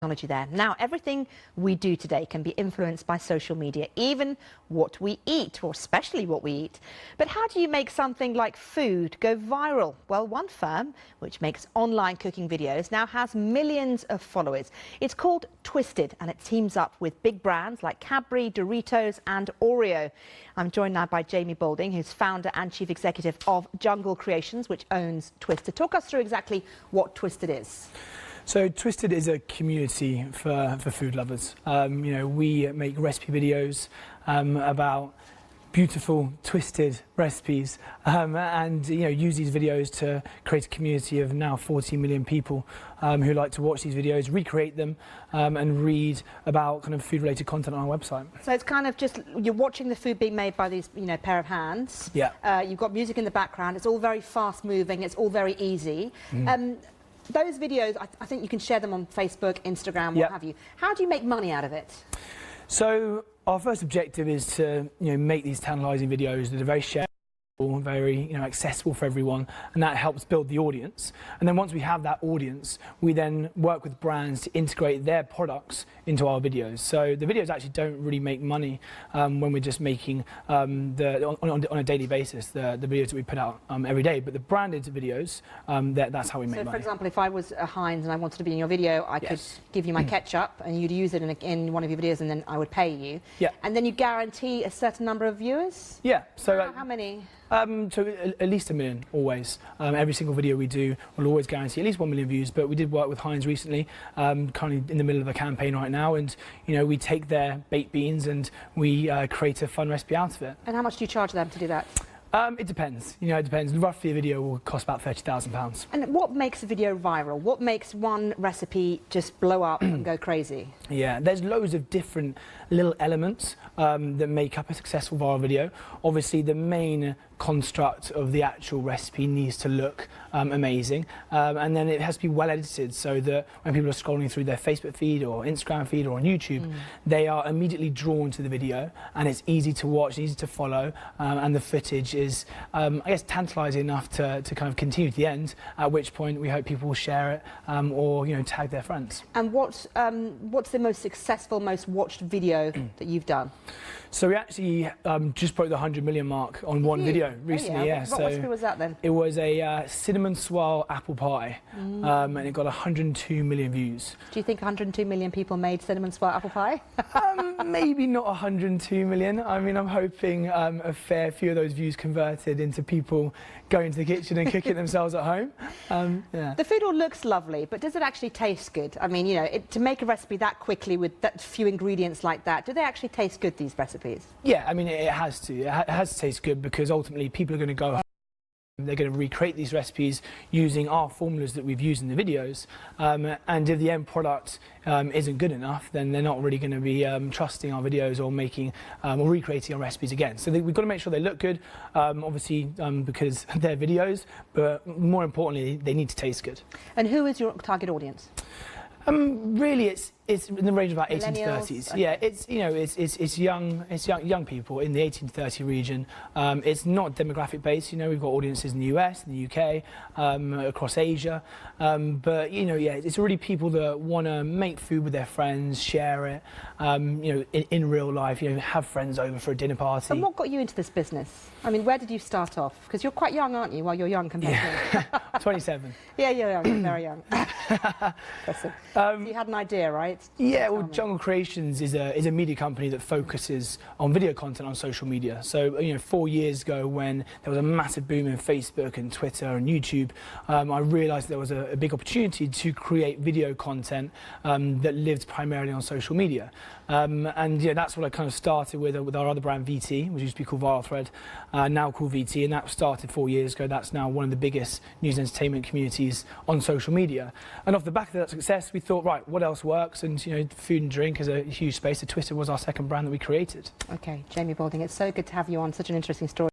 Technology there. Now, everything we do today can be influenced by social media, even what we eat, or especially what we eat. But how do you make something like food go viral? Well, one firm, which makes online cooking videos, now has millions of followers. It's called Twisted, and it teams up with big brands like Cadbury, Doritos and Oreo. I'm joined now by Jamie Balding, who's founder and chief executive of Jungle Creations, which owns Twisted. Talk us through exactly what Twisted is. So Twisted is a community for food lovers. We make recipe videos about beautiful twisted recipes and use these videos to create a community of now 40 million people who like to watch these videos, recreate them and read about kind of food related content on our website. So it's kind of just you're watching the food being made by these pair of hands. Yeah. You've got music in the background. It's all very fast moving. It's all very easy. Those videos, I think you can share them on Facebook, Instagram, what have you. How do you make money out of it? So our first objective is to make these tantalising videos that are very shareable, very accessible for everyone, and that helps build the audience. And then once we have that audience, we then work with brands to integrate their products into our videos. So the videos actually don't really make money when we're just making on a daily basis the videos that we put out every day. But the branded videos, that's how we make money. So, for example, if I was a Heinz and I wanted to be in your video, I could give you my ketchup and you'd use it in one of your videos, and then I would pay you. Yeah. And then you guarantee a certain number of viewers? Yeah. So how many? So at least 1 million, always. Every single video we do will always guarantee at least 1 million views. But we did work with Heinz recently, currently in the middle of a campaign right now, and we take their baked beans and we create a fun recipe out of it. And how much do you charge them to do that? It depends. It depends. Roughly, a video will cost about £30,000. And what makes a video viral? What makes one recipe just blow up and go crazy? Yeah, there's loads of different little elements that make up a successful viral video. Obviously, the main construct of the actual recipe needs to look amazing, and then it has to be well edited so that when people are scrolling through their Facebook feed or Instagram feed or on YouTube, they are immediately drawn to the video, and it's easy to watch, easy to follow, and the footage is, I guess, tantalising enough to kind of continue to the end, at which point we hope people will share it or tag their friends. And what's the most successful, most watched video that you've done? So we actually just broke the 100 million mark on one video recently. Yeah. What recipe was that then? It was a cinnamon swirl apple pie, and it got 102 million views. Do you think 102 million people made cinnamon swirl apple pie? Maybe not 102 million. I mean, I'm hoping a fair few of those views converted into people going to the kitchen and cooking it themselves at home. Yeah. The food all looks lovely, but does it actually taste good? I mean, to make a recipe that quickly with that few ingredients like that, do they actually taste good, these recipes? Yeah, I mean, it has to. It has to taste good because ultimately people are going to go home. They're going to recreate these recipes using our formulas that we've used in the videos, and if the end product isn't good enough, then they're not really going to be trusting our videos or making or recreating our recipes again. So we've got to make sure they look good, obviously because they're videos, but more importantly, they need to taste good. And who is your target audience? Really, it's in the range of about 18 to 30s. Okay. Yeah, it's young people in the 18 to 30 region. It's not demographic based. We've got audiences in the US, in the UK, across Asia. But it's really people that want to make food with their friends, share it. In real life, have friends over for a dinner party. And what got you into this business? I mean, where did you start off? Because you're quite young, aren't you? Well, you're young compared to me. 27. Yeah, you're young. You're very young. You had an idea, right? Yeah, well, Jungle Creations is a media company that focuses on video content on social media. So, 4 years ago, when there was a massive boom in Facebook and Twitter and YouTube, I realised there was a big opportunity to create video content that lived primarily on social media. And that's what I kind of started with our other brand, VT, which used to be called ViralThread, now called VT, and that started 4 years ago. That's now one of the biggest news and entertainment communities on social media. And off the back of that success, we thought, right, what else works? And food and drink is a huge space. So Twisted was our second brand that we created. Okay, Jamie Balding, it's so good to have you on. Such an interesting story.